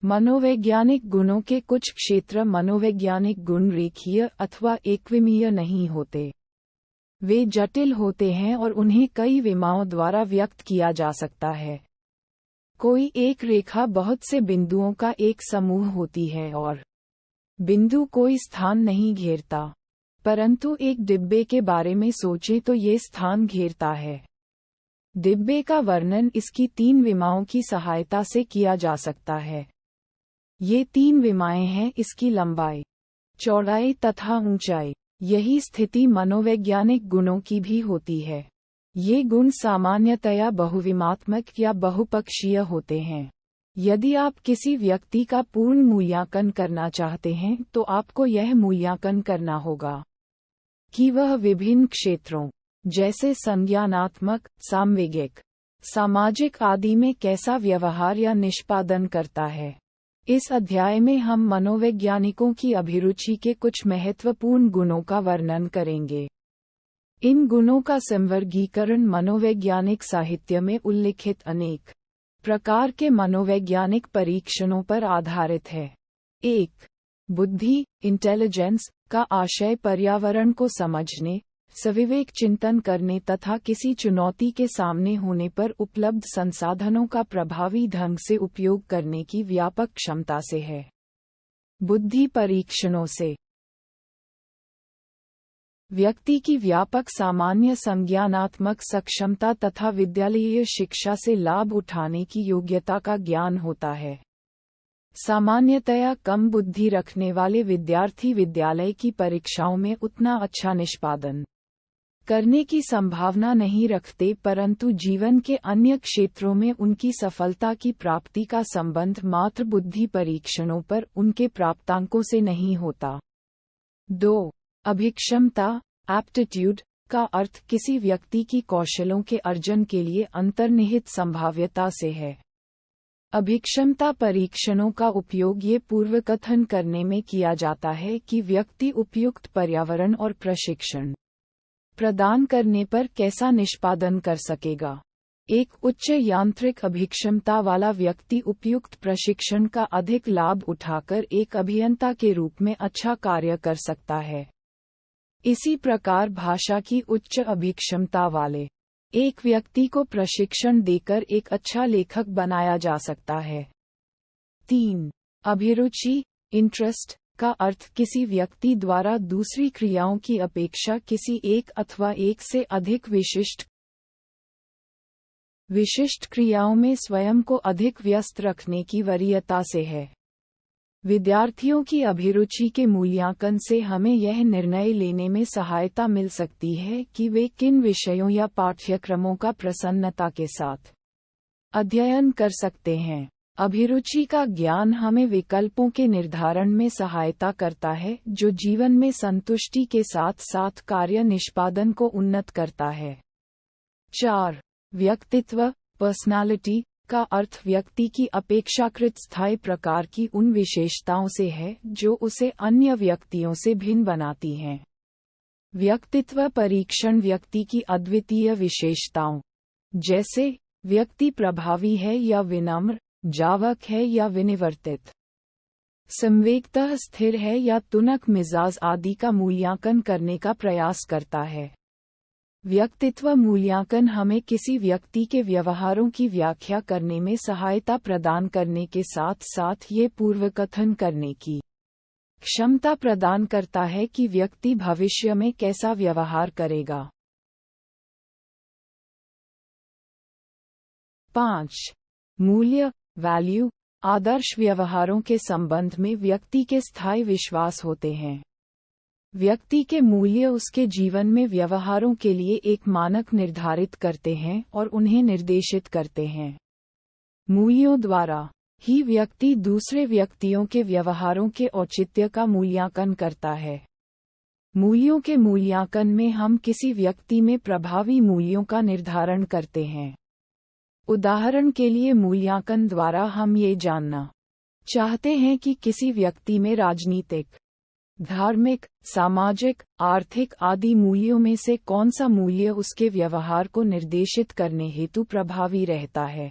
मनोवैज्ञानिक गुणों के कुछ क्षेत्र मनोवैज्ञानिक गुण रेखीय अथवा एकविमीय नहीं होते। वे जटिल होते हैं और उन्हें कई विमाओं द्वारा व्यक्त किया जा सकता है। कोई एक रेखा बहुत से बिंदुओं का एक समूह होती है और बिंदु कोई स्थान नहीं घेरता, परंतु एक डिब्बे के बारे में सोचें तो ये स्थान घेरता है। डिब्बे का वर्णन इसकी 3 विमाओं की सहायता से किया जा सकता है। ये 3 विमाएं हैं इसकी लंबाई, चौड़ाई तथा ऊंचाई। यही स्थिति मनोवैज्ञानिक गुणों की भी होती है। ये गुण सामान्यतया बहुविमात्मक या बहुपक्षीय होते हैं। यदि आप किसी व्यक्ति का पूर्ण मूल्यांकन करना चाहते हैं तो आपको यह मूल्यांकन करना होगा कि वह विभिन्न क्षेत्रों जैसे संज्ञानात्मक, सामवेगिक, सामाजिक आदि में कैसा व्यवहार या निष्पादन करता है। इस अध्याय में हम मनोवैज्ञानिकों की अभिरुचि के कुछ महत्वपूर्ण गुणों का वर्णन करेंगे। इन गुणों का संवर्गीकरण मनोवैज्ञानिक साहित्य में उल्लिखित अनेक प्रकार के मनोवैज्ञानिक परीक्षणों पर आधारित है। 1. बुद्धि, इंटेलिजेंस का आशय पर्यावरण को समझने, सविवेक चिंतन करने तथा किसी चुनौती के सामने होने पर उपलब्ध संसाधनों का प्रभावी ढंग से उपयोग करने की व्यापक क्षमता से है। बुद्धि परीक्षणों से व्यक्ति की व्यापक सामान्य संज्ञानात्मक सक्षमता तथा विद्यालयीय शिक्षा से लाभ उठाने की योग्यता का ज्ञान होता है। सामान्यतया कम बुद्धि रखने वाले विद्यार्थी विद्यालय की परीक्षाओं में उतना अच्छा निष्पादन करने की संभावना नहीं रखते, परंतु जीवन के अन्य क्षेत्रों में उनकी सफलता की प्राप्ति का संबंध मात्र बुद्धि परीक्षणों पर उनके प्राप्तांकों से नहीं होता। 2. अभिक्षमता, एप्टीट्यूड का अर्थ किसी व्यक्ति की कौशलों के अर्जन के लिए अंतर्निहित संभाव्यता से है। अभिक्षमता परीक्षणों का उपयोग ये पूर्वकथन करने में किया जाता है कि व्यक्ति उपयुक्त पर्यावरण और प्रशिक्षण प्रदान करने पर कैसा निष्पादन कर सकेगा। एक उच्च यांत्रिक अभिक्षमता वाला व्यक्ति उपयुक्त प्रशिक्षण का अधिक लाभ उठाकर एक अभियंता के रूप में अच्छा कार्य कर सकता है। इसी प्रकार भाषा की उच्च अभिक्षमता वाले एक व्यक्ति को प्रशिक्षण देकर एक अच्छा लेखक बनाया जा सकता है। 3. अभिरुचि, इंटरेस्ट का अर्थ किसी व्यक्ति द्वारा दूसरी क्रियाओं की अपेक्षा किसी एक अथवा एक से अधिक विशिष्ट क्रियाओं में स्वयं को अधिक व्यस्त रखने की वरीयता से है। विद्यार्थियों की अभिरुचि के मूल्यांकन से हमें यह निर्णय लेने में सहायता मिल सकती है कि वे किन विषयों या पाठ्यक्रमों का प्रसन्नता के साथ अध्ययन कर सकते हैं। अभिरुचि का ज्ञान हमें विकल्पों के निर्धारण में सहायता करता है जो जीवन में संतुष्टि के साथ साथ कार्य निष्पादन को उन्नत करता है। 4. व्यक्तित्व, पर्सनालिटी का अर्थ व्यक्ति की अपेक्षाकृत स्थायी प्रकार की उन विशेषताओं से है जो उसे अन्य व्यक्तियों से भिन्न बनाती हैं। व्यक्तित्व परीक्षण व्यक्ति की अद्वितीय विशेषताओं जैसे व्यक्ति प्रभावी है या विनम्र, जावक है या विनिवर्तित, संवेगतः स्थिर है या तुनक मिजाज आदि का मूल्यांकन करने का प्रयास करता है। व्यक्तित्व मूल्यांकन हमें किसी व्यक्ति के व्यवहारों की व्याख्या करने में सहायता प्रदान करने के साथ साथ ये पूर्वकथन करने की क्षमता प्रदान करता है कि व्यक्ति भविष्य में कैसा व्यवहार करेगा। 5. मूल्य, वैल्यू, आदर्श व्यवहारों के संबंध में व्यक्ति के स्थायी विश्वास होते हैं। व्यक्ति के मूल्य उसके जीवन में व्यवहारों के लिए एक मानक निर्धारित करते हैं और उन्हें निर्देशित करते हैं। मूल्यों द्वारा ही व्यक्ति दूसरे व्यक्तियों के व्यवहारों के औचित्य का मूल्यांकन करता है। मूल्यों के मूल्यांकन में हम किसी व्यक्ति में प्रभावी मूल्यों का निर्धारण करते हैं। उदाहरण के लिए मूल्यांकन द्वारा हम ये जानना चाहते हैं कि किसी व्यक्ति में राजनीतिक, धार्मिक, सामाजिक, आर्थिक आदि मूल्यों में से कौन सा मूल्य उसके व्यवहार को निर्देशित करने हेतु प्रभावी रहता है।